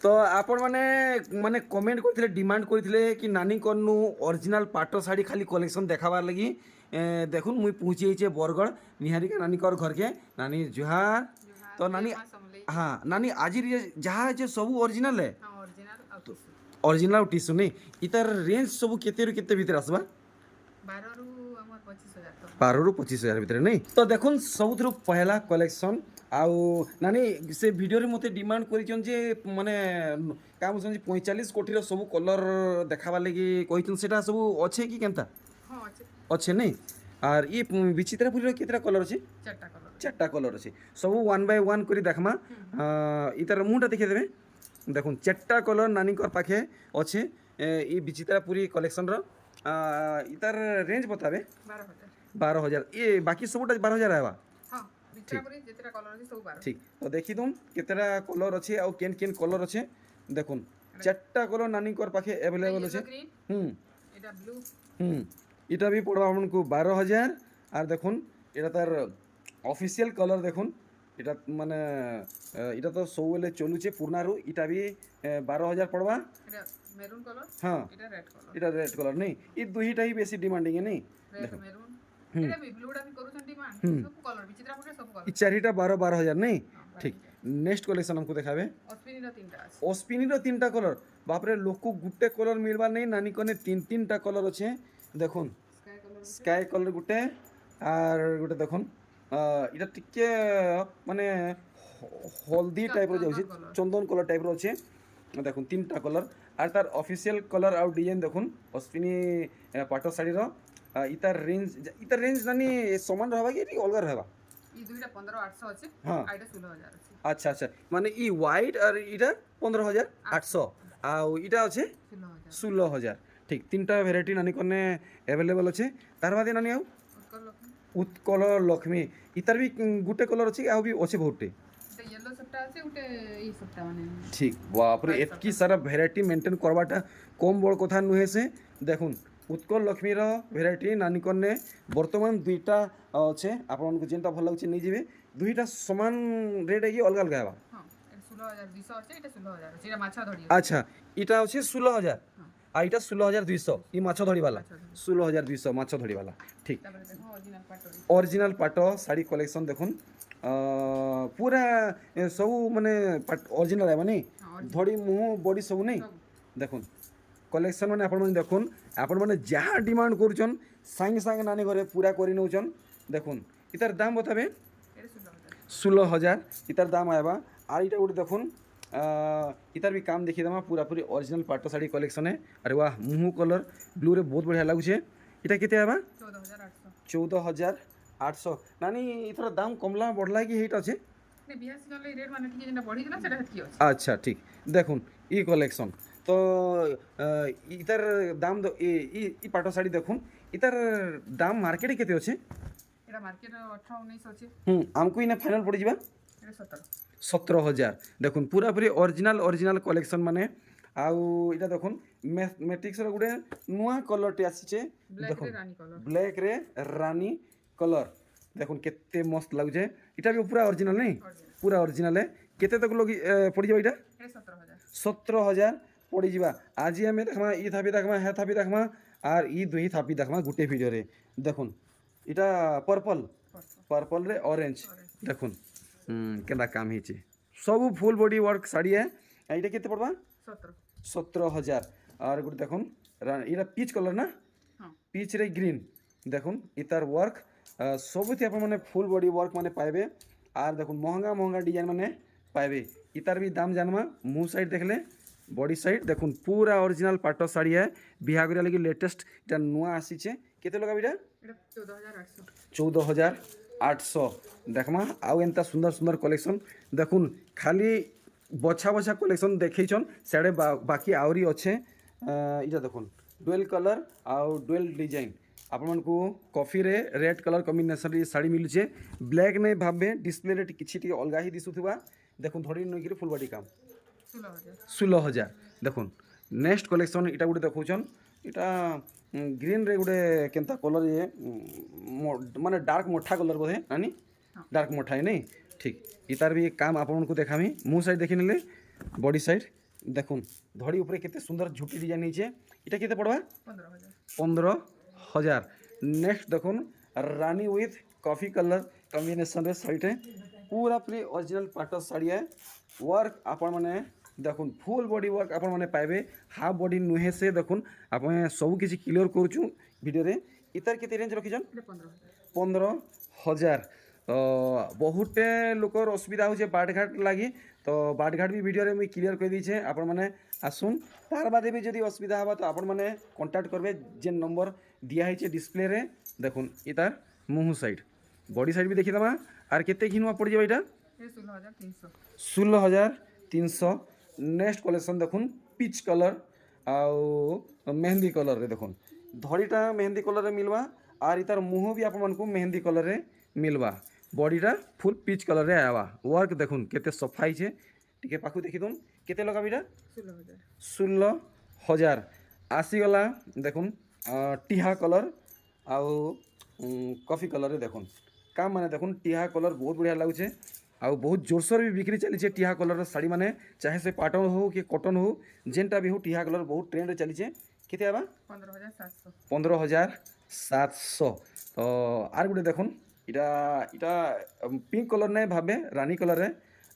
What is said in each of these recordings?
তো আপন মানে মানে কমেন্ট করଥିଲେ ডিমান্ড করଥିଲେ কি নানি কর্নু অরিজিনাল পাট শাড়ি খালি কলেকশন দেখাবার লাগি দেখুন মুই পৌঁছে যাইছে বরগড় নিহারিকা নানিকর ঘরকে নানি জুহার। जुहार তো जय নানি मां समलेई। হ্যাঁ নানি আজির যাহা আছে সবু অরিজিনাল হে हाँ ओरिजिनल और তো टिश्यू অরিজিনাল টিসু নেই ইতার রেঞ্জ সবু কেতেরু কেতে ভিতরে আসবা 12 रु हमर 25,000 तक 12 ରୁ 25 ହଜାର ଭିତରେ ନାଇଁ ତ ଦେଖୁନ୍ ସବୁଥିରୁ ପହଲା କଲେକ୍ସନ୍ ଆଉ ନାନୀ ସେ ଭିଡ଼ିଓରେ ମୋତେ ଡିମାଣ୍ଡ କରିଛନ୍ ଯେ ମାନେ କାଁ ବୁଝୁଛନ୍ତି 45 କୋଟିର ସବୁ କଲର୍ ଦେଖାବାର ଲାଗି କହିଛନ୍ତି ସେଟା ସବୁ ଅଛେ କି କେନ୍ତା हाँ अच्छे ଅଛେ ନାଇଁ ଆର୍ ଇ ବିଚିତ୍ରାପୁରୀର କେତେଟା କଲର୍ ଅଛି चारटा कलर 4ଟା କଲର୍ ଅଛି ସବୁ ୱାନ୍ ବାଇ ୱାନ୍ କରି ଦେଖମା ଇତାର ମୁହଁଟା ଦେଖେଇଦେବେ দেখুন 4টা কলর নানিকর পাখে অছে ই বিচিত্রাপুরী কলেকশনর ইতার রেঞ্জ বতাবে 12,000 12 हज़ार ये बाकी सबूटा 12 हज़ार आवा हाँ बिचरापुरी जितरा कलर अछि सब 12 ठीक तो देखी तुम केतेटा कलर अच्छे आउ केन केन कलर अच्छे देखुन 4टा कलर नानी कर पाखे अवेलेबल अच्छे ग्रीन हम्म एटा ब्लू इटा भी पड़वा हमको 12 हज़ार और देखुन এটা তার অফিসিয়াল কলর দেখুন এটা মানে এটা তো সবুলে চলুছে পুরনারু এটা भी 12 हज़ार पड़वा एटा मेरून कलर हाँ एटा रेड कलर এটা রেড কলর নেই এই দুইটা ही বেশি ডিমান্ডিং নেই रेड मेरून एटा भी ब्लूटा भी करूछन डिमांड सब कलर बिचित्रापुरी सब এই कलर চারিটা 12 हज़ार নেই हाँ, ঠিক নেক্সট কলেকশন हमको দেখাবে अस्पिनी रा तीनटा अछि অস্পিনির 3টা কলর বাপরে লোক গুটে কলর মিলবার নেই নানি কনে 3টা কলর আছে দেখুন स्काई कलर স্কাই কলর গুটে আর গুটে দেখুন এটা টিকে মানে হলদি টাইপর যাচ্ছে চন্দন কলর টাইপর আছে দেখুন 3টা কলর আর তার অফিসিয়াল কলর আর ডিজাইন দেখুন অস্পিনি পাট শাড়ির ইতার রেঞ্জ নানি সমান রহবা কি অলগা রহবা ई दुईटा 15,800 अछि हाँ। आइटा 16,000 अछि আচ্ছা আচ্ছা মানে ই হোয়াইট আর এটা 15,800 আর এটা আছে 16,000 16 हज़ार ठीक 3টা ভ্যারাইটি নানি কনে अवेलेबल আছে তার বাদে নানি আউ उत्कल लक्ष्मी উৎকল লক্ষ্মী ইতার বি গুটে কলর আছে আউ বি আছে বহুটে ते येलो सबटा अछि उटे ई सबटा माने ঠিক বাপরে এতকি সারা ভ্যারাইটি মেনটেন করবাটা কম বড় কথা নুহে সে দেখুন উৎকল লক্ষ্মীর ভ্যারাইটি নানি কনে বর্তমান দুইটা আছে আপনার যেটা ভালো লাগছে নিয়ে যাবে দুইটা সমান রেট কি অলগা অলগা হবা हाँ एटा 16,200 अछि एटा 16,000 अछि एटा माछा धड़ी আচ্ছা এটা হচ্ছে 16 हज़ार আর এটা 16,200 ই মাছ ধরিবালা 16,200 মাছ ধরিবালা ঠিক तापर देखो ओरिजिनल पाटोरी অরিজিনাল পাট শাড়ি কলেকশন দেখুন পুরা সবু মানে অরিজিনাল মানে ধড়ি মুহ বডি সবু নেই দেখুন কলেকশন মানে আপন মানে দেখুন আপন মানে যাহা ডিমান্ড করছন সাঙ্গে সাঙ্গে নানি ঘরে পুরা করে নেউছন দেখুন ইতার দাম বতাবে एटा 16,000 16 हज़ार इतार दाम आएगा আর এটা গোটে দেখুন इतार भी काम देखिए देमा पूरा पूरी ओरिजिनल पाट शाड़ी कलेक्शन है अरे वाह मुँह कलर ब्लू रे बहुत बढ़िया लगुचे इटा केते आबा 14,800 14,800 नानी इथर दाम कमला बढ़ला कि हेट আছে ने बियाह सीजन ले रेट माने टिके जेना बढ़ी दिला सेटा हेतकी अछि अच्छा ठीक देखुन इ कलेक्शन तो इतार दाम इ पाट शाड़ी देखुन इतार दाम मार्केट केते আছে एटा मार्केट 18-19 अछि हमको इने फाइनल पड़ जिबा एटा 17 17 हज़ार देखुन पूरा पूरी ओरिजिनल कलेक्शन माने आउ इटा देखुन मैट्रिक्स रो गुटे नुआ कलर टे आसीचे ब्लैक देखुन रे रानी कलर ब्लैक रे रानी कलर देखुन केते मस्त लागुचे इटा भी पूरा ओरिजिनल नहीं पूरा ओरिजिनल है केते तक लोग पड़ी जाबा इटा एटा 17,000 17 हज़ार पड़ी जिबा आज हमें देखमा इ थापी देखमा हे थापी देखमा और इ दुई थापी देखमा गुटे वीडियो रे देखुन इटा पर्पल रे ऑरेंज देखुन केना काम हिचे सब फुल बॉडी वर्क शाड़ी है এইটা কেতে পড়বা 17 17 हज़ार আর গোটে দেখুন এটা পিচ কলর না हां পিচ রে গ্রিন দেখুন ইতার ওয়ার্ক সবুতি আপন মানে ফুল বডি ওয়ার্ক মানে পাইবে আর দেখুন মহঙ্গা মহঙ্গা ডিজাইন মানে পাইবে ইতার भी দাম জানমা মুহ সাইড দেখলে বডি সাইড দেখুন পুরা অরিজিনাল পাট শাড়ি है বিহাগরিয়া লাগি লেটেস্ট এটা নুয়া আসিছে কেতে লগাবি এটা एटा 14,800 14,800 देखमा आउ एंता सुंदर सुंदर कलेक्शन देखुन खाली बछा बछा कलेक्शन देखैछन साडे बाकी आउरी अच्छे इटा देखुन डुएल कलर आउ डुएल डिजाइन आपण को कॉफी रे रेड कलर कॉम्बिनेशन रे साड़ी मिलुचे ब्लैक नहीं भाबे डिस्प्ले रे किछि टी अलगा ही दिसुथबा देखुन थोड़ी नगिरी फुल बॉडी काम 16,000 16 हज़ार देखुन नेक्स्ट कलेक्शन इटा गुटे देखौछन इटा ग्रीन रे गुटे केनता कलर ये माने डार्क मोठा कलर बोधे नानी डार्क मोठा है नहीं ठीक इतार भी काम आपन को देखामी मुंह साइड देखि नेले बॉडी साइड দেখুন ধড়ি উপরে কেতে সুন্দর ঝুটি ডিজাইন হয়েছে, এটা কেতে পড়বা 15,000 15,000। নেক্সট দেখুন রানী উইথ কফি কলর কম্বিনেসନରେ শাড়ীଟେ পুরাপুরি অরিজিনাল পাଟ শাড়ୀ है। ওয়ার্ক আপন মানে দেখুন ফুল বডি ওয়ার্ক আপন মানে পাইবে, হাফ বডি নুহে সে দেখুন আপনি ସବୁ কিছু ক্লিয়ার করছু ভিডিওরে। ইতার কেতে রেঞ্জ রখিছন এটা 15,000 15,000। তো বহুতে লোকর অসুবিধা হচ্ছে বাটঘাট লাগি, তো বাটঘাট বি ভিডিওরে মুই ক্লিয়ার করে দিয়েছে, আপন মানে আসুন। তার বাদে বি যদি অসুবিধা হবা তো আপন মানে কন্টাক্ট করবে যে নম্বর দিয়া হয়েছে ডিসপ্লেরে। দেখুন ইতার মুহু সাইড বডি সাইড বি দেখি দেবা। আর কেতে ঘিনুয়া পড়ি যাবে এটা এটা 16,300 16,300। নেক্সট কলেকশন দেখুন পিচ কଲର୍ ଆଉ ମେହେନ୍ଦି କଲର୍ରେ ଦେଖୁନ୍ ଧଡ଼ିଟା ମେହେନ୍ଦି କଲର୍ରେ ମିଲ୍ବା, ଆର୍ ଇତାର ମୁହଁ ବି ଆପଣମାନଙ୍କୁ ମେହେନ୍ଦି କଲର୍ରେ ମିଲ୍ବା। ବଡ଼ିଟା ଫୁଲ୍ ପିଚ୍ କଲର୍ରେ ଆଇବା। ୱାର୍କ ଦେଖୁନ୍ କେତେ ସଫା ହେଇଛେ, ଟିକେ ପାଖକୁ ଦେଖିଦଉନ୍ କେତେ ଲଗାବି ଏଇଟା 16,000 16,000 ଆସିଗଲା। ଦେଖୁନ୍ ଟିହା କଲର୍ ଆଉ କଫି କଲର୍ରେ ଦେଖୁନ୍ କାମ୍ ମାନେ ଦେଖୁନ୍ ଟିହା କଲର୍ ବହୁତ ବଢ଼ିଆ ଲାଗୁଛେ, ଆଉ ବହୁତ ଜୋରସୋର ବି ବିକ୍ରି ଚାଲିଛେ ଟିହା କଲର୍ର ଶାଢ଼ୀ ମାନେ, ଚାहे ସେ ପାଟନ୍ ହଉ କି କଟନ୍ ହଉ ଯେନ୍ଟା ବି ହଉ ଟିହା କଲର୍ ବହୁତ ଟ୍ରେଣ୍ଡରେ ଚାଲିଛେ। କେତେ ହେବା 15,700 15,700। ତ ଆର୍ ଗୋଟେ ଦେଖୁନ୍ ଇଟା ଇଟା ପିଙ୍କ୍ କଲର୍ ନାଇଁ ଭାବେ ରାନୀ କଲର୍ରେ,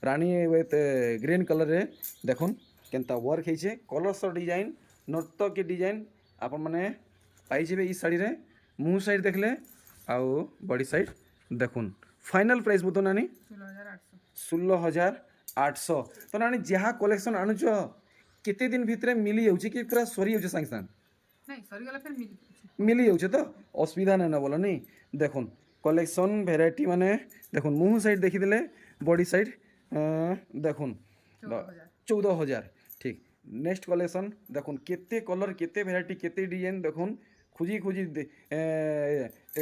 ରାନୀ ୱିଥ୍ ଗ୍ରୀନ୍ କଲର୍ରେ ଦେଖୁନ୍ କେନ୍ତା ୱାର୍କ ହେଇଛେ। କଲର୍ସର ଡିଜାଇନ୍ ନର୍ତ୍ତକୀ ଡିଜାଇନ୍ ଆପଣମାନେ ପାଇଯିବେ ଇ ଶାଢ଼ୀରେ। ମୁହଁ ସାଇଡ଼୍ ଦେଖିଲେ ଆଉ ବଡ଼ି ସାଇଡ଼୍ ଦେଖୁନ୍। ফাইনাল প্রাইস বলতো নানি 16,800 16,800। তো নানি যাহা কলেকশন আনুছ কেতে দিন ভিতরে মিলি যাচ্ছে কি পুরা সরি যাচ্ছে সাଙ୍ଗେ সাଙ୍ଗେ ନାଇଁ ସରିଗଲା ଫେର ମିଳିଯିବ মিলি যাচ্ছে তো অসুবিধা নাই না বলো নি। দেখুন কলেকশন ভ্যারাইটি মানে দেখুন মুহু সাইড দেখিদেলে বডি সাইড দেখুন 14,000 14,000 ঠিক। নেক্সট কলেকশন দেখুন কেতে কলর কেতে ভ্যারাইটি কেতে ডিজাইন দেখুন খুঁজি খুঁজি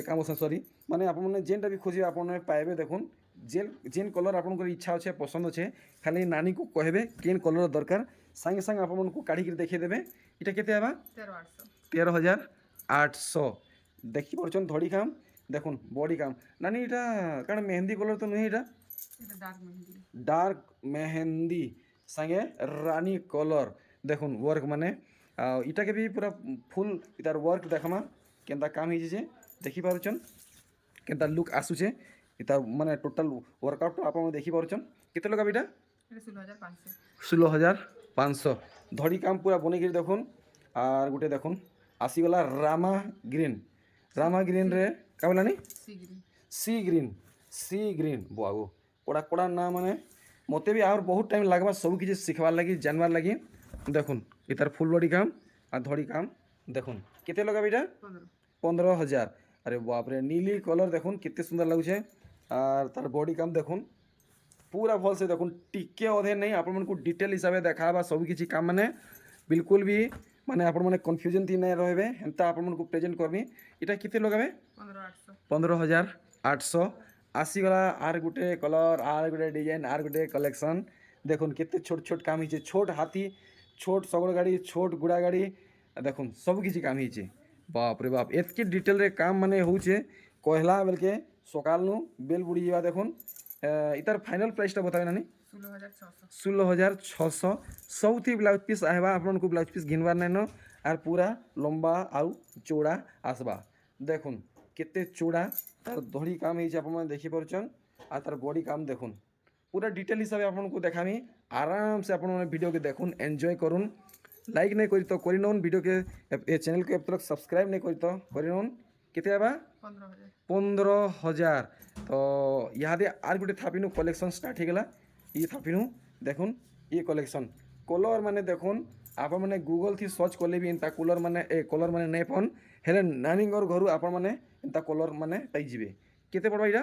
কাম সরি মানে আপনার যেনটা বি খুঁজে আপনার পাইবে। দেখুন যেন কলর আপনার ইচ্ছা অছে পছন্দ অছে খালি নানি কু কহবে কেন কলর দরকার, সাଙ୍ଗে সাଙ୍ଗে আপনার কাঢ়িকি দেখে দেবে। এটা কেতে হবা 13,800 13,800। দেখি পারছেন ধড়ি কাম দেখুন বডি কাম নানি এটা কারণ মেহেন্দি কলর তো নুহে, এটা এটা ডার্ক মেহেন্দি ডার্ক মেহেন্দি সাଙ୍ଗে রানী কলর দেখুন ওয়ার্ক মানে ইটাকে বি পুরা ফুল ইতার ওয়ার্ক দেখামা কেনতা কাম হয়েছে দেখি পারছন কেনতা লুক আসুছে ইতার মানে টোটাল ওয়ার্কআউট আপনার দেখি পারছন। কেতে লগাব এটা এটা 16,500 16,500। ধড়ি কাম পুরা বনেকি দেখুন। আর গোটে দেখুন আসিগলা রামা গ্রিন, রামা গ্রিনরে কাবলানি সি গ্রিন सी ग्रीन बाबू कोड़ा कोड़ा ना माने मते भी और बहुत टाइम लगवा सब किसी सीखवार लगी जानवार लगी। देखुन इतार फुल बॉडी काम और धड़ी काम देखुन केते लगा बेटा 15 15,000। अरे बाप रे नीली कलर देखुन कितने सुंदर लगुचे और तार बॉडी काम देखुन पूरा भल से देखुन टिके अधे नहीं आपण मन को डिटेल हिसाब से देखाबा सब किसी काम माने बिल्कुल भी माने आपण माने कन्फ्यूजन थी नहीं रहबे हेंता आपण मन को प्रेजेंट करबी। इटा केते लगाबे 15,800 15,800। आसीगला are Gute colour are Gute design are Gute collection देखुन केते छोट छोट काम हिचे, छोट हाथी छोट सगड़ गाड़ी छोट गुड़ा गाड़ी देखुन सब किसी काम हिचे। बाप रे बाप एतकी डिटेल रे काम माने होचे कहला बेलके सकाल नु बेल बुड़ी जावा। देखुन इतार फाइनल प्राइसटा बतावे नानी 16,600 16,600। सौथी ब्लाउज पीस आएगा आपन को ब्लाउज पीस घिनबार नाइन आर पूरा लंबा आउ चौड़ा आसबा। देखुन केते चौड़ा तार धड़ी काम है आप देखी पार्छन आ तार बॉडी काम देखुन पूरा डिटेल हिसाब से आपन को देखामी आराम से अपन वीडियो के देखुन एंजॉय करुन। लाइक नहीं करी तो करी नौन वीडियो के ए चैनल को अब तक सब्सक्राइब नहीं करी तो करी नौन। केते आबा 15,000। तो इहादे आर गोटे थापिनु कलेक्शन स्टार्ट हो गला ये थापिनु देखुन ये कलेक्शन कलर माने देखुन आप मैंने गूगल थी सर्च कले भी एंता कलर माने कलर माने नहीं पन हेले नानी घर आप मैंने एंता कलर माने पाइबे। केते पड़वा इटा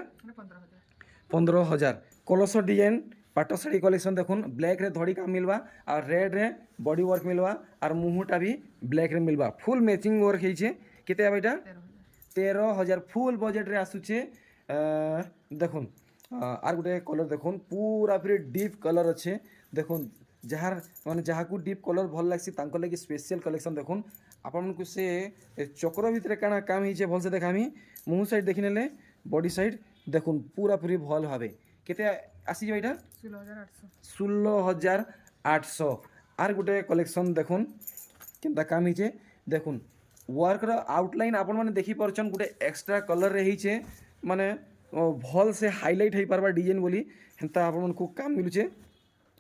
15,000। कलर डिजाइन पाट शाड़ी कलेक्शन देखुन ब्लैक रे धड़ी काम मिलवा और रेड रे बॉडी वर्क मिलवा और मुहटा भी ब्लैक रे मिलवा फुल मैचिंग वर्क होइछे। केते आबा इटा 13,000 फुल बजेट रे आसुचे। देखुन आर गोटे कलर देखुन पूरा फिर डीप कलर अच्छे देखुन जार माने जहाँ को डीप कलर भल लग्सी तांको लगी स्पेशल कलेक्शन देखुन आपन को से चक्र भितर काना काम हिचे भल से देखामी। मुँह साइड देखि नेले बॉडी साइड देखुन पूरा पूरी भल भावे केते आसी जाबा इटा 16,800 16,800। আর গোটে কলেকশন দেখুন কেনতা কাম ହେଇଛେ দেখুন ওয়ার্কর আউটলাইন আপন মানে দেখি পারছন গোটে এক্সট্রা কলর্রে ହେଇଛେ মানে ভল সে হাইলাইট ହେଇପାରବା ডিজাইন ବୋଲି ହେନ୍ତା ଆପଣମାନଙ୍କୁ କାମ ମିଳୁଛେ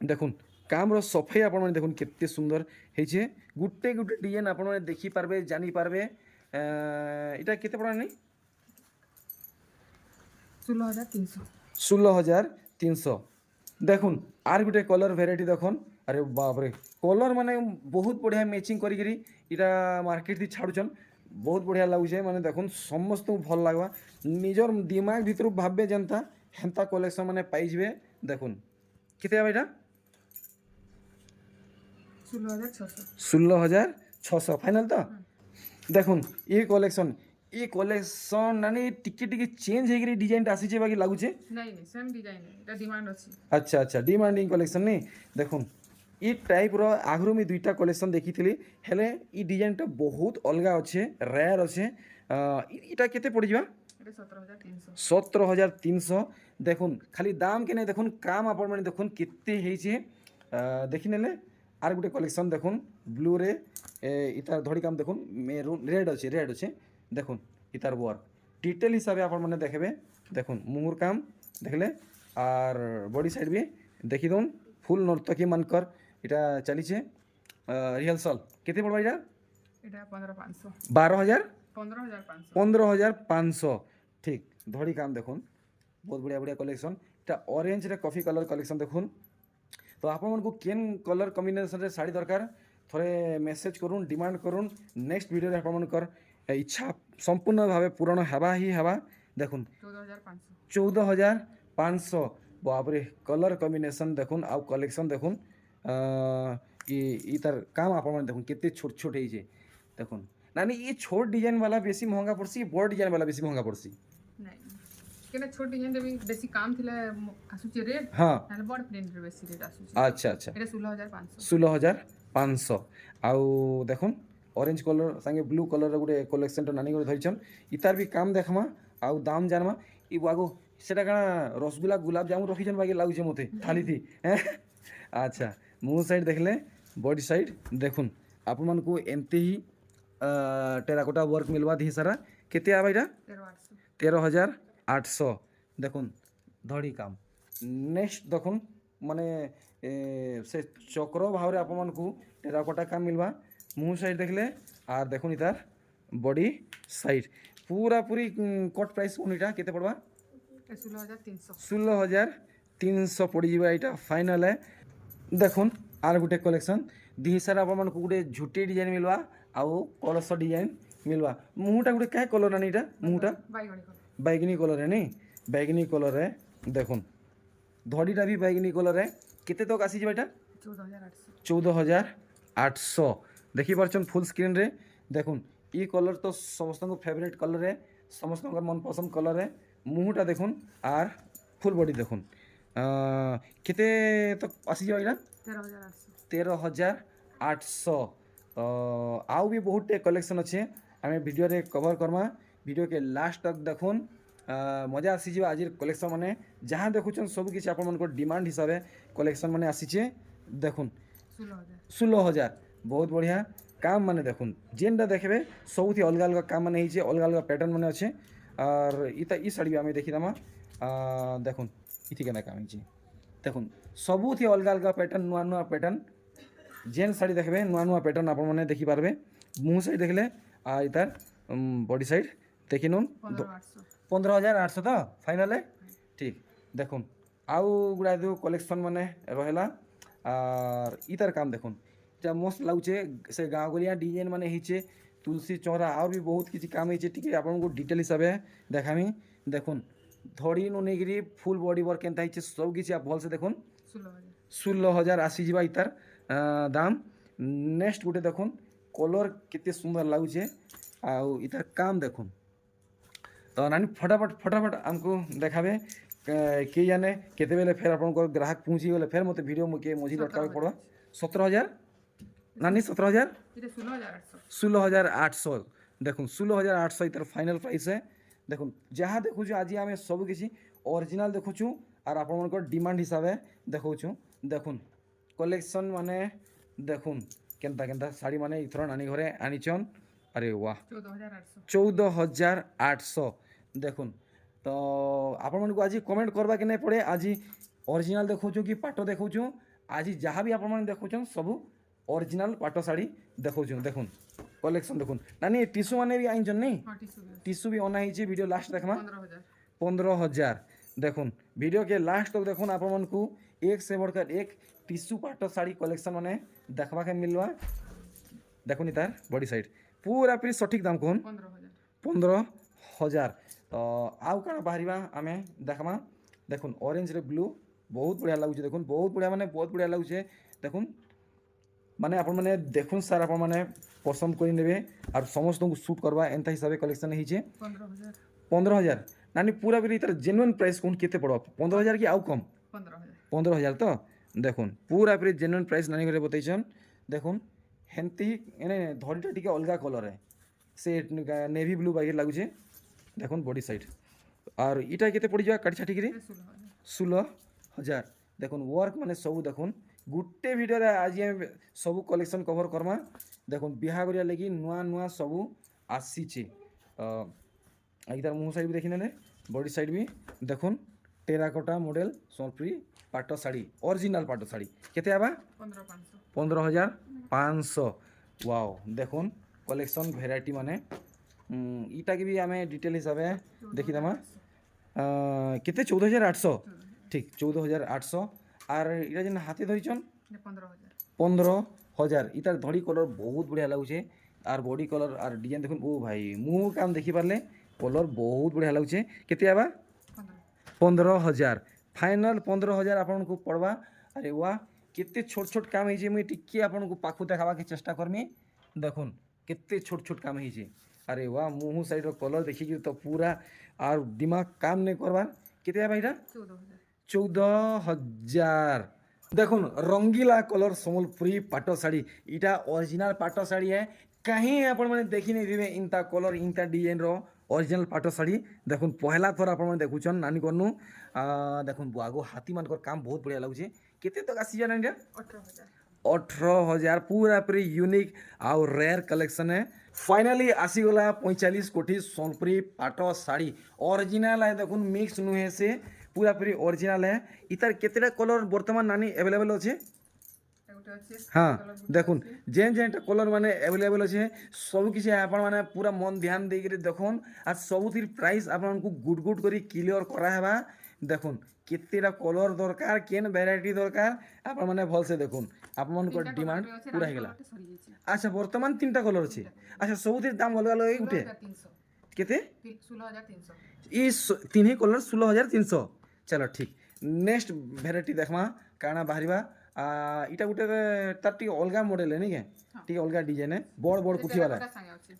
দেখুন কামর সফাই আপনার দেখুন কেতে সুন্দর হয়েছে গোটে গোটে ডিজাইন আপনার দেখিপারবে জানিপারবে এটা কেতে পড়া নেই 16,300 16,300 দেখুন আর গোটে কলর ভ্যারাইটি দেখুন আরে বাপরে কলর মানে বহুত বঢ়িয়া ম্যাচিং করিকি এটা মার্কেট দিয়ে ছাড়ুছন বহুত বঢ়িয়া লাগুছে মানে দেখুন সমস্ত ভাল লাগবা নিজর দিমাগ ভিতর ভাববে যেনতা হেন্তা কলেকশন মানে পাইଯିবে দেখুন কেতে হবে এটা 16,600 16,600 ফাইনাল তো দেখুন এই কলেকশন মানে টিকে টিকে চেঞ্জ হয়ে গিয়ে ডিজাইনটা আসিছে বাকি লাগুছে ନାଇଁ ନାଇଁ ସେମ୍ ଡିଜାଇନ୍ এটা ডিমান্ড ଅଛି আচ্ছা আচ্ছা ডিমান্ডিং কলেকশন নেই দেখুন এই টাইপর আগুর মুই দুইটা কলেকশন দেখিলি হেলে এই ডিজাইনটা বহুত অলগা অছে রেয়ার অছে এটা কেতে পড়িযা এটা 17,300 17,300 দেখুন খালি দাম কেনে দেখুন কাম আপনার মানে দেখুন কেতে হয়েছে দেখি নেলে আর গোটে কলেকশন দেখুন ব্লুরে ইতার ধড়ি কাম দেখুন মেরুন রেড অছে দেখুন ইতার ওয়ার্ক ডিটেল হিসাবে আপনার মানে দেখবে দেখুন মুহুর কাম দেখলে আর বডি সাইড বি দেখি দউন ফুল নর্তকী মানকর এটা চালিছে রিহার্সাল কেতে পড়বা এটা এটা 15,500 12,000 15,500 15,500 ঠিক ধড়ি কাম দেখুন বহুত বড়িয়া বড়িয়া কলেকশন এটা অরেঞ্জরে কফি কলর কলেকশন দেখুন তো আপনার কেন কলর কম্বিনেসনের শাড়ি দরকার থরে মেসেজ করুন ডিমান্ড করুন নেক্সট ভিডিওরে আপনার ইচ্ছা সম্পূর্ণ ভাবে পূরণ হেবা হি হেবা দেখুন 14,500 14,500 বাপরে কলর কম্বিনেসন দেখুন আউ কলেকশন দেখুন তার কাম আপনার দেখুন কেতে ছোট ছোট হয়েছে দেখুন নানি ये छोट डिजाइन वाला बेसी महंगा पड़सी बड़ डिजाइन वाला बेसी महंगा पड़सी ନାଇଁ କେନେ ଛୋଟ ଡିଜାଇନ୍ ବି ବେଶୀ କାମ ଥିଲେ ଆସୁଛି ରେଟ୍ हाँ ତାହେଲେ ବଡ଼ ପ୍ରିଣ୍ଟରେ ବେଶୀ ରେଟ୍ ଆସୁଛି अच्छा अच्छा এটা 16,500 16,500 আউ দেখুন orange colour Sange blue colour গোটে কলেকশনটা নানি করে ধরিছন ইতার বি কাম দেখমা আউ দাম জানমা ই বাগো সেটা কাଣା রসগোল্লা গোলাপ জামুন রখিছন বাকি লাগুছে মতে থালিথি হ্যাঁ আচ্ছা মুহ সাইড দেখলে বডি সাইড দেখুন আপনার এমতি হি টেরাকোটা ওয়ার্ক মিলবা দিহি সারা কেতে আবা এটা 13,800 13,800 দেখুন ধড়ি কাম নেক্সট দেখুন মানে সে চক্র ভাবে আপনার টেরাকোটা কাম মিলবা মুহ সাইড দেখলে আর দেখুন ইতার বডি সাইড পুরাপুরি কট প্রাইস কোনটা কেতে পড়বা এটা 16,300 16,300 পড়িযা এটা ফাইনাল দেখুন আর গোটে কলেকশন দিহি সারা আপনার গোটে ঝুটি ডিজাইন মিলবা আউ কলস ডিজাইন মিলবা মুহটা গোটে কাহে কলর আনি এটা মুহটা ବାଇଗଣୀ କଲର बैगनी कलर है नहीं बैगनी कलर है देखुन धड़ीटा भी बैगनी कलर है केते तक आसी एटा 14,800 14,800 देखी पार्छन फुल स्क्रीन रे देखुन ई कलर तो समस्त फेवरेट कलर है समस्त मनपसंद कलर है मुहटा देखुन आर फुल बॉडी देखुन केते तक आसी एटा 13,800 13,800 आउ भी बहुत कलेक्शन अच्छे आम भिडियो रे कवर करमा भिडियो के लास्ट तक देखुन मजा आसीजे आज कलेक्शन माने जहाँ देखुन सब किसी आप डिमांड हिसाब से कलेक्शन माने आसीचे देखुन 16,000 16,000 बहुत बढ़िया काम माने देखुन जेनटा देखबे सबुथी अलग अलग काम माने होइछे अलग अलग पैटर्न माने अच्छे और इता ई शाड़ी भी आम देखीदमा देखुन इथि केना काम होइछे देखुन सबुथी अलग अलग पैटर्न नुआ नुआ पैटर्न जेन शाड़ी देखबे नुआ नुआ पैटर्न आप देखी पारबे मुँह साइड देखले आ इतार बॉडी साइड देखी नुन 15,800 15,800 तो फाइनल है ठीक देखुन आउ गुड़ा जो कलेक्शन माने रहला और इतार काम देखुन এটা মস্ত লাগুছে সে গাঁ গলিয়া ডিজাইন মানে হয়েছে তুলসী চৌরা আর भी बहुत किसी काम হয়েছে টিকে আপনার ডিটেল হিসাবে দেখামি দেখুন ধড়ি নু নেইকি ফুল বডি ওয়ার্ক কেনতা হয়েছে সব কিছু ভালসে দেখুন 16,000 16,000 আসিযা ইতার দাম নেক্সট গোটে দেখুন কলর কেতে সুন্দর লাগুছে আউ ইতার কাম দেখুন তো নানি ফটাফট আমকু দেখাবে কে জানে কেতেবেলে ফের আপনার গ্রাহক পৌঁছি গেলে ফের মতো ভিডিও কে মঝি লটকাবে পড়বা 17,000 নানি 17,000 এটা 16,800 16,800 দেখুন 16,800 ইতার ফাইনাল প্রাইস দেখুন যাহা দেখুছু আজি আমি সব কিছু অরিজিনাল দেখুছু আর আপনার ডিমান্ড হিসাবে দেখুছু দেখুন কলেকশন মানে দেখুন কেনতা কেনতা শাড়ি মানে ইথর নানি ঘরে আনিছন আরে ওয়াহ 14,800 14,800 দেখুন তো ଆପଣମାନଙ୍କୁ ଆଜି କମେଣ୍ଟ କରବା କି ନାଇଁ ପଡ଼େ ଆଜି ଅରିଜିନାଲ ଦେଖାଉଛୁ କି ପାଟ ଦେଖାଉଛୁ ଆଜି ଯାହା ବି ଆପଣମାନେ ଦେଖୁଛନ୍ ସବୁ ଅରିଜିନାଲ ପାଟ ଶାଢ଼ୀ ଦେଖାଉଛୁ ଦେଖୁন କଲେକ୍ସନ୍ ଦେଖୁন ନାନି ଟିସୁ ମାନେ ବି ଆଣିଛନ୍ ନାଇଁ हाँ टिश्यू भी টিসু ବି ଅନା ହେଇଛି ଭିଡ଼ିଓ ଲାଷ୍ଟ ଦେଖମା 15,000 15,000 দেখুন ভিডিও के लास्ट तक देखुन आपण मानकू एक से बढ़कर एक टिश्यू पाट शाड़ी कलेक्शन माने देखवा के मिलवा देखुन तार बॉडी साइड पूरा पूरी सठिक दाम कहन 15,000 15,000 तो आउ काଣା बाहरिबा आमे देखमा देखुन ऑरेंज रे ब्लू बहुत बढ़िया लागुचे देखुन बहुत बढ़िया माने बहुत बढ़िया लागुचे देखुन माने आपण माने देखुन सार आपण माने पसंद करि नेबे और समस्त को शूट करवा एंता हिसाब से कलेक्शन हिचे 15,000 15,000 नानी पूरा पूरी तार जेन्युइन प्राइस कोन केते पड़ो 15,000 की आउ कम 15,000 15,000 तो देखुन पूरा पूरी जेन्युइन प्राइस नानी घरे बतैछन देखुन हेंती एने धड़ीटा टिके अलगा कलर है से नेवी ब्लू बागे लागुचे देखुन बॉडी साइड और इटा केते पड़ी जा काटी छाटी करे 16,000 16,000 देखुन वर्क माने सब देखुन गुटे वीडियो रे आज हम सब कलेक्शन कवर करमा देखुन बिहा करिया लगी नुआ नुआ सब आसीचे इधर मुंह साइड भी देखि नेले बॉडी साइड भी देखुन टेराकोटा मॉडल सोनप्री पाट साड़ी ओरिजिनल पाट साड़ी केते आबा 15,500 15,500 वाओ देखुन कलेक्शन भेराइटी माने इटा के भी आमे डिटेल हिसाब से देखी दमा केते 14,800 ठीक 14,800 और इटा जेन हाथी धरिछन 15,000 15,000 इतार धड़ी कलर बहुत बढ़िया लगुचे और बॉडी कलर और डिजाइन देखुन ओ भाई मुंह काम देखि पारले कलर बहुत बढ़िया लगुचे केते आबा 15,000 फाइनल 15,000 आपन को पड़वा अरे वाह केते छोट छोट काम है मुझे टिके आपन को पाखु देखावा के चेष्टा करमी देखुन केते छोट छोट काम है अरे वाह मुंह साइड कलर देखी तो पूरा और दिमाग काम नहीं करवार केते आबा इटा 14,000 देखुन रंगीला कलर सम्बलपुरी पाट साड़ी इटा ओरिजिनल पाट साड़ी है कहीं आपण मैंने देखी नहीं थे इंता कलर इंता डिजाइन रो ओरिजिनल पाट साड़ी देखुन पहला थर आपण मैंने देखुछन नानी करनु देखुन बुआगो हाथी मानकर काम बहुत बढ़िया लगुचे केते तक आसी जाना इंडिया 18,000 18,000 पूरा पूरी यूनिक आउ रेयर कलेक्शन है फाइनली आसीगला 45 कोटी सोनपुरी पाट साड़ी ओरिजिनल है देखुन मिक्स नुहे से पूरा पूरी ओरिजिनल है इतार केतेटा कलर वर्तमान नानी अवेलेबल अच्छे हाँ देखुन जेन जेनटा कलर माने अवेलेबल अच्छे सब किसी आपण माने पूरा मन ध्यान देकर देखुन और सबुथिर प्राइस आपण को गुड गुड करी क्लियर करा हेबा देखुन केतेटा कलर दरकार केन वैरायटी दरकार आपण माने भल से देखुन आपण मन को डिमांड पूरा हे गेला अच्छा वर्तमान तीनटा कलर अछि अच्छा सबुथिर दाम अलग अलग उठे 300 केते 16,300 ई तीन ही कलर 16,300 चलो ठीक नेक्स्ट भेराइटी देखमा काना बाहरिबा इटा गुटे तार टी अलगा मॉडल है नहीं के टी अलगा डिजाइन है बड़ बड़ कुठी वाला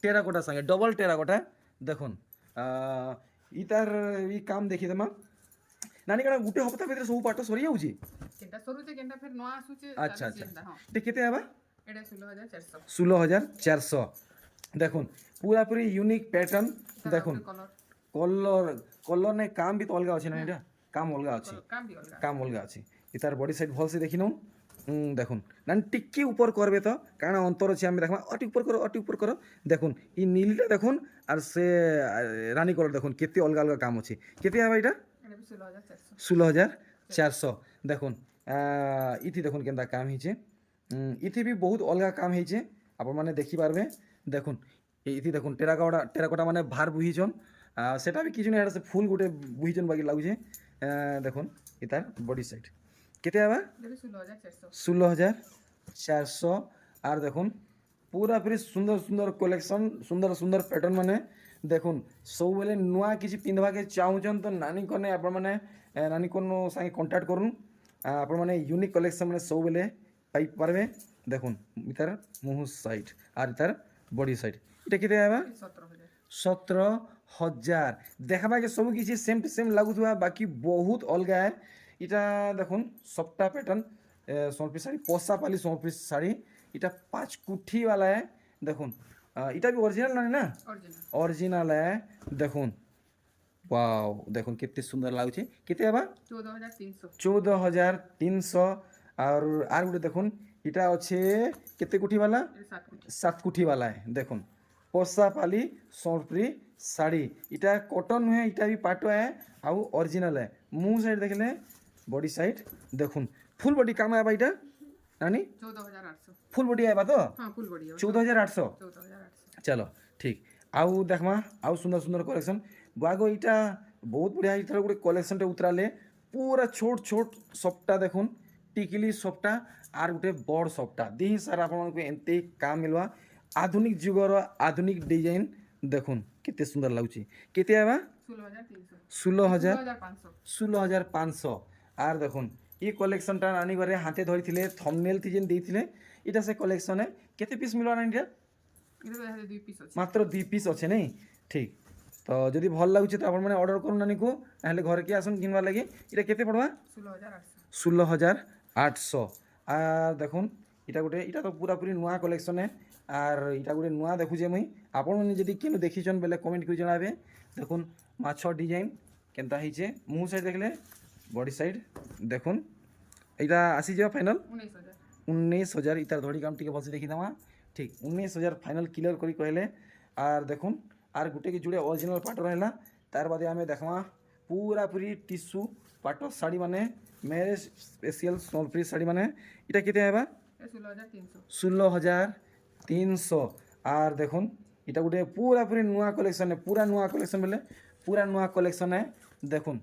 टेराकोटा संगे डबल टेराकोटा देखुन इतार ई काम देखि दमा नानी काना गुटे हप्ता भीतर सब पाट सरी जाउची केनटा सरुचे केनटा फिर नवा आसुचे अच्छा अच्छा ते केते आबा एडा 16,400 16,400 देखुन पूरा पूरी यूनिक पैटर्न देखुन कलर कलर ने काम भी तो अलगा अछि ना एटा काम अलगा अछि काम अलगा अछि इतार बॉडी साइड भल से देखिनो देखुन नान टिक्की ऊपर करबे तो काना अंतर अछि हम देखमा अति ऊपर करो देखुन ई नीलटा देखुन और से रानी कलर देखुन केते अलगा अलगा काम अछि केते आबा एटा 16,400 देखुन इथि देखुन केनता काम हिचे इथि भी बहुत अलगा काम हिचे आपण माने देखि पारबे देखुन इथि देखुन टेराकोटा माने भार बुहिचन सेटा भी किछु नै एटा से फुल गुटे बुहिचन बाकी लागुचे देखुन इतार बॉडी साइड केते आबा 16,400 और देखुन पूरा पूरी सुंदर सुंदर कलेक्शन सुंदर सुंदर पैटर्न माने देखुन सब बेले नुआ किसी पिंधवा के चाहूचन तो नानी कोने आपण माने नानी कोनो संगे कांटेक्ट करूँ आपण माने यूनिक कलेक्शन माने सब बेले पाई पारबे देखुन इतार मुंह साइड और इतार बॉडी साइड इटा केते आबा 17,000 देखबा के सब किसी सेम टू सेम लागुथुआ बाकी बहुत अलगा है इटा देखुन सबटा पैटर्न सोनपी साड़ी पोसा पाली सोनपी साड़ी इटा 5 कुठी वाला है देखुन इटा भी ओरिजिनल ना ओरिजिनल है देखुन वाओ देखुन कितने सुंदर लागुचे केते आबा 14,300 14,300 और गुटे देखुन এটা আছে কেতে কুঠি বালা এটা 7 কোটি 7 কুঠি বালা দেখুন পশাপালি সম্বলপুরি শাড়ি এটা কটন নুহে এটা भी पाटो है आउ ओरिजिनल है मुंह साइड देखले बॉडी साइड देखुन फुल बॉडी काम है भाई नानी 14800 फुल बॉडी आएबा तो हां फुल बॉडी 14800 14800 चलो ठीक आउ देखमा आउ सुंदर सुंदर कलेक्शन बागो इटा बहुत बढ़िया इथर गोटे कलेक्शन टे उतराले पूरा छोट छोट सपटा देखुन टिकली सपटा आर गोटे बड़ सपटा दी सारा आपको एंते काम मिलवा आधुनिक जुगर आधुनिक डिजाइन देखुन केते सुंदर लाଗୁଛି केते आबा 16300 16500 आर देखुन ये कलेक्शनटा आनी घरे हाथे धरिथिले थंबनेल थी जेन देथिले इटा से कलेक्शन है केते पीस मिलवा ना इटा এটা তো 2 পিস আছে मात्र 2 पीस अच्छे नहीं ठीक तो जदि भल लगुचे तो आपण माने ऑर्डर करू नानी को नाले घर के आसन किनवा लगे इटा केते पड़वा 16800 आर देखुन इटा गोटे इटा तो पूरा पूरी नुआ कलेक्शन है आर इटा गोटे नुआ देखुचे मुई आपण माने जदि केनु देखिछन बेले कमेंट करि जणाबे देखुन माछो डिजाइन केनता हिचे मुंह साइड देखले बॉडी साइड देखुन इटा आसी जा फाइनल 19000 इतार धड़ी काम टिके बसी देखि दमा ठीक 19000 फाइनल क्लियर करी कहले आर देखुन आर गुटे के जुड़े ओरिजिनल पाट रहला तार बादे हमें देखमा पूरा पूरी टिश्यू पाट साड़ी माने मैरिज स्पेशल सोनप्री साड़ी माने इटा केते आबा 16300 आर देखुन इटा गुटे पूरा पूरी नुआ कलेक्शन है पूरा नुआ कलेक्शन बेले पूरा नुआ कलेक्शन है देखुन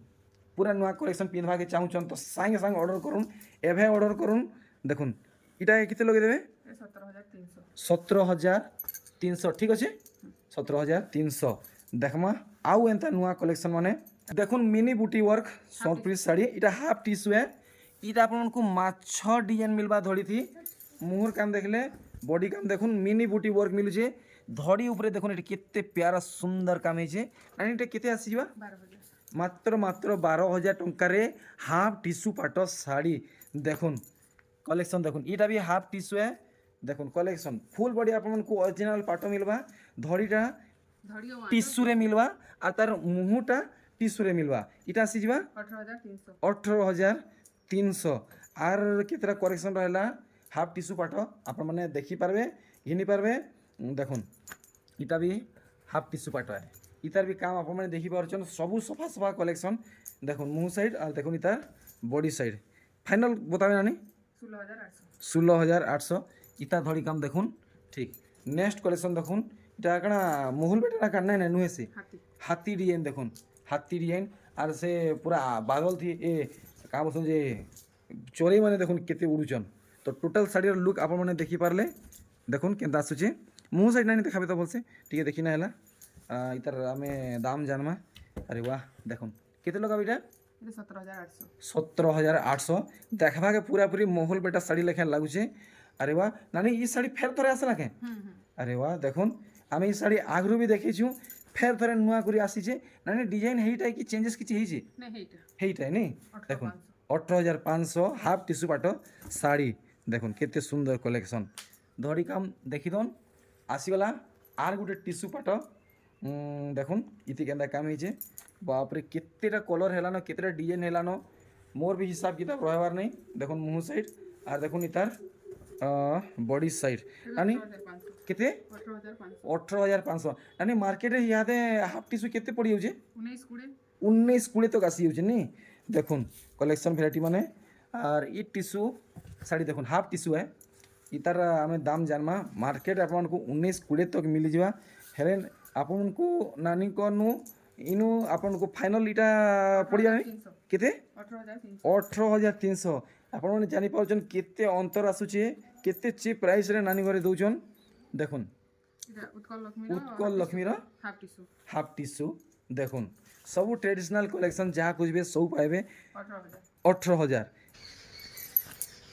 पूरा नुआ कलेक्शन पिंधवा के चाहूछन तो संगे संग ऑर्डर करूँ एभे ऑर्डर करूँ देखुन इटा केते लगे देबे 17300 ठीक अच्छे 17300 देखमा आउ एंता नुआ कलेक्शन माने देखुन मिनी बूटी वर्क शॉर्ट पीस साड़ी इटा हाफ टिश्यू है इटा आपको माछ डिजाइन मिलवा धड़ी थी मुहर काम देखले बॉडी काम देखुन मिनी बूटी वर्क मिलुचे धड़ी ऊपर देखुन इटा केते प्यारा सुंदर काम है नानी इटा केते आसी जीवा 12000 मात्र मात्र 12000 टंका रे हाफ टिश्यू पाट साड़ी देखुन कलेक्शन देखुन इटा भी हाफ टिश्यू है देखुन कलेक्शन फुल बॉडी आपको ओरिजिनल पाट मिलवा धड़ीटा ধড়িও टिश्यू रे मिलवा और तार मुहटा टिश्यू रे मिलवा इटा आसी जीवा 18300 18300 आर केतरा करेक्शन रहला हाफ टिश्यू पाट आपण माने देखि पारबे घिनी पारबे देखुन इटा भी हाफ टिश्यू पाट है इतार भी काम आपण माने देखि पारछन सबु सफा सफा कलेक्शन देखुन मुंह साइड और देखुन इतार बॉडी साइड फाइनल बतावे नानी 16800 इता धड़ी काम देखुन ठीक नेक्स्ट कलेक्शन देखुन इटा कणा मोहुल बेटा ना करना है नुहे से হাতি हाथी डिजाइन देखुन हाथी डिजाइन और से पूरा बादल थी ए का बोलछन जे चोरी माने देखुन केते उड़ुचन तो टोटल साड़ीर लुक आपण माने देखि पारले देखुन केनता आसुचे मुंह साइड नानी देखाबे तो बोलसे ठीक है देखि ना हैला इतार आमे दाम जानमा अरे वाह देखुन केते लगा बेटा এটা 17800 17800 देखबा के पूरा पूरी मोहल बेटा साड़ी लेखा लागुचे अरे वाह नानी ई साड़ी फेर थरे आसला के अरे वाह देखुन आमे ई साड़ी आगरु भी देखिछु फेर थरे नुआ करी आसीचे नानी डिजाइन हेइटा कि चेंजेस किछि हेइचे না এইটা हेइटा नहीं देखुन 18500 हाफ टिश्यू पाट साड़ी देखुन केते सुंदर कलेक्शन धड़ी काम देखिदन आसीगला आर गुटे टिश्यू पाट देखुन इति केंदा काम हेइचे बाप रे केतेटा कलर हेलानो केतेटा डिजाइन हेलानो मोर भी हिसाब किताब रहबार नहीं देखुन मुंह साइड और देखुन इतार बॉडी साइड यानी केते 18500 यानी मार्केट रे यादे हाफ टिश्यू केते पड़ी होजे 19 20 तक आसी होजे नहीं देखुन कलेक्शन वैरायटी माने और ई टिश्यू साड़ी देखुन हाफ टिश्यू है इतार आमे दाम जानमा मार्केट आपन को 19 20 तक मिली जिवा हेरेन आपन को नानी को नु इनु आपन को फाइनल इटा पड़ी जाने केते 18300 आपन माने जानि पाउछन केते अंतर आसुचे केते चीप प्राइस रे नानी घरे दउछन देखुन এটা उत्कल लक्ष्मी रो হাফ টিস্যু हाफ टिश्यू देखुन सब ट्रेडिशनल कलेक्शन जहाँ खोजबे सब पाइबे 18000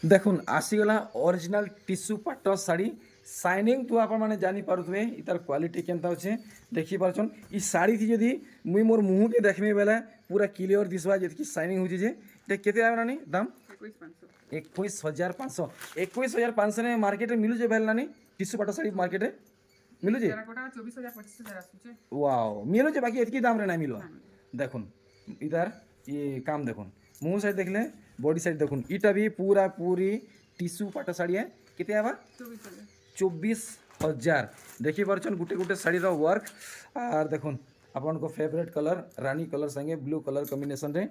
देखुन आसीगला ओरिजिनल टिश्यू पाट साड़ी साइनिंग तो आप माने जानी पारुथबे इतार क्वालिटी केनता होचे देखि पारछन ई साड़ी थी जदी मुई मोर मुंह के देखमे बेला पूरा क्लियर दिसवा जदि साइनिंग होचे जे ते केते आबे नानी दाम 21500 21500 ने मार्केट में मिलु जे बेल नानी टिश्यू पाट साड़ी मार्केट में मिलु जे টেরাকোটা 24000 25000 আসুছে वाओ मिलो जे बाकी एतकी दाम रे ना मिलो देखुन इधर ये काम देखुन मुंह साइड देखले बॉडी साइड देखुन इटा भी पूरा पूरी টিস্যୁ পাଟ শাড়ी है केते आवा 24,000 24,000 देखी पार्छन गुटे गुटे शाड़ी वर्क आर देखुन आपन को फेवरेट कलर रानी कलर संगे ब्लू कलर कॉम्बिनेशन रे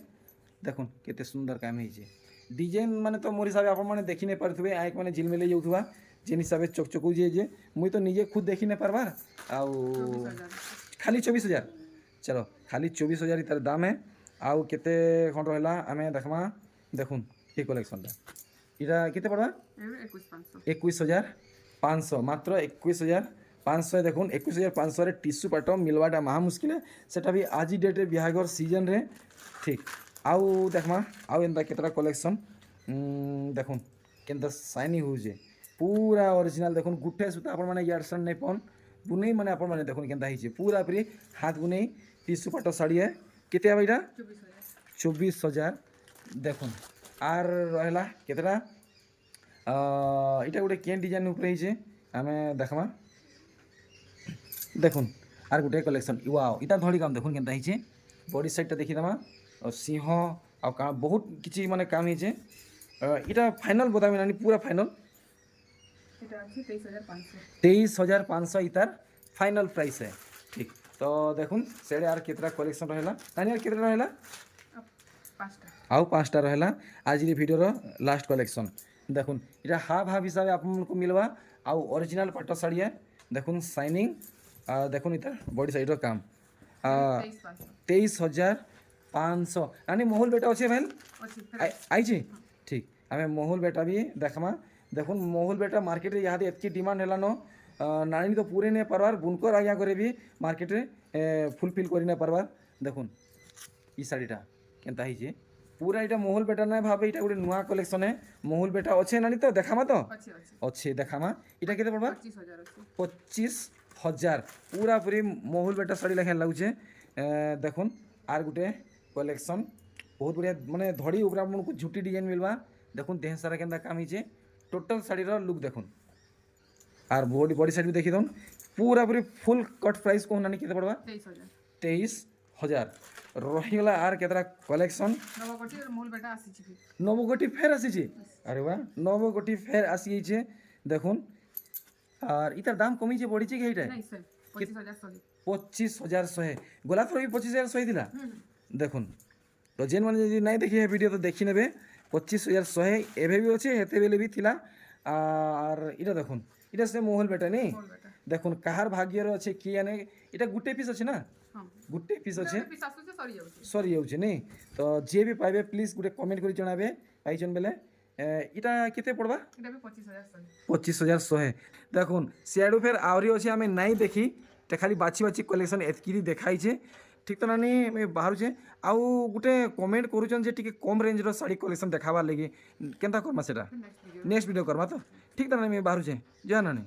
देखुन केते सुंदर काम है डिजाइन माने तो मोर हिसाब आपण माने देखि नै पारथुबे आइक माने झिलमिले जाउथुबा जेन हिसाब चकचकु जे मुई तो निजे खुद देखि नै पारबार आउ 24,000 खाली 24,000 चलो खाली 24,000 तार दाम है आउ केते खंड रहला हमें देखमा देखुन ये कलेक्शन टा इरा केते पड़बा 21,500 21,500 मात्र 21,500 देखुन 21,500 रे टिश्यू पाट मिलवाटा महा मुश्किल है सेटा भी आज डेट रे बिहागर सीजन रे ठीक आउ देखमा आउ एंता केतरा कलेक्शन देखुन केंता शाइनी होजे पूरा ओरिजिनल देखुन गुठे सुता आपण माने यार सन नै पन बुनै माने आपण माने देखुन केंता हिचे पूरा पूरी हाथ बुनै टिश्यू पाट साड़ी है केते आबा इटा 24,000 देखुन आर रहला केतरा इटा गोटे केन डिजाइन ऊपर हिचे आमे देखमा देखुन आर गोटे कलेक्शन वाओ इटा धड़ी काम देखुन केंता हिचे बॉडी साइड ता देखि दमा सिंह आ का बहुत किछि माने काम हिचे इटा फाइनल बताबे नानी पूरा फाइनल এটা আছে 23,500 23,500 इतार फाइनल प्राइस है ठीक तो देखुन सेडे आर केतरा कलेक्शन रहला नानी आर केतरा रहला पाँचटा आउ 5टा रहला आज री वीडियो रो लास्ट कलेक्शन देखुन इटा हाफ हाफ हिसाब आपन को मिलवा आउ ओरिजिनल पट्टा साड़ी है देखुन शाइनिंग देखुन इतार बॉडी साइड रो काम 23,500 नानी मोहुल बेटा अच्छे भाई ଅଛି ଫେର आई छी ठीक हमें मोहुल बेटा भी देखमा देखुन मोहुल बेटा मार्केट रे यहाँ एतकी डिमांड हेलानो नानी तो पूरे नहीं पारबार बुनकर आज्ञा करे भी मार्केट रे फुलफिल करि नहीं पारबार देखुन ई साड़ीटा केनता हिचे पूरा इटा मोहुल बेटा ना भाबे इटा गोटे नुआ कलेक्शन है मोहुल बेटा अच्छे नानी तो देखामा तो ଅଛି ଅଛି अच्छे देखामा इटा केते पड़बा 25,000 ଅଛି 25,000 पूरा पूरी मोहुल बेटा साड़ी लेखा लगुचे देखुन आर गुटे कलेक्शन बहुत बढ़िया माने धड़ी ऊपर आपको झुटी डिजाइन मिलवा देखुन देह सारा केंदा काम हिचे टोटल साड़ी रो लुक देखुन आर बॉडी बॉडी साइड भी देखि दउन पूरा पूरी फुल कट प्राइस को नानी केते पड़बा 23,000 23,000 रहीगला आर केतरा कलेक्शन ନବକୋଟି ମୂଳ ବେଟା ଆସିଛି ବି नवगोटी फेर आसी अरे वाह नवगोटी फेर आसी छे देखुन आर इतार दाम कमी छे बढ़ी छे कि एटा ନାଇଁ ସେ 25,000 25,100 गोला थोड़ी 25,100 दिला देखुन तो जेन माने यदि नहीं देखी है वीडियो तो देखी नेबे 25,100 एभे भी अच्छे हेते बेले भी थिला आर इटा देखुन इटा से मोहल बेटा नहीं ମୂଳ ବେଟା देखुन काहार भाग्य रो अच्छे कि यानी इटा गुटे पीस अच्छे ना ହଁ गुटे पीस अच्छे ପିସ୍ ଆସୁଛି ସରି ଯାଉଛି सरी जाऊँ नहीं तो जे भी पाइबे प्लीज गोटे कमेंट कर जनाबे पाइछन बेले इटा केते पड़बा ଏଟା ବି 25,000 25,100 देखुन सियाडू फेर आवरी अच्छे आम नाई देखी ते खाली बाछी बाछी कलेक्शन एतकी देखाई छे ठीक तो नानी मैं बाहर छे आउ गोटे कमेंट करूछन जे टिके कम रेंज रो साड़ी कलेक्शन देखाबार लगी केनता करमा सेटा नेक्स्ट वीडियो नेक्स्ट वीडियो करवा तो ठीक तो नानी मैं बाहर छे जा नानी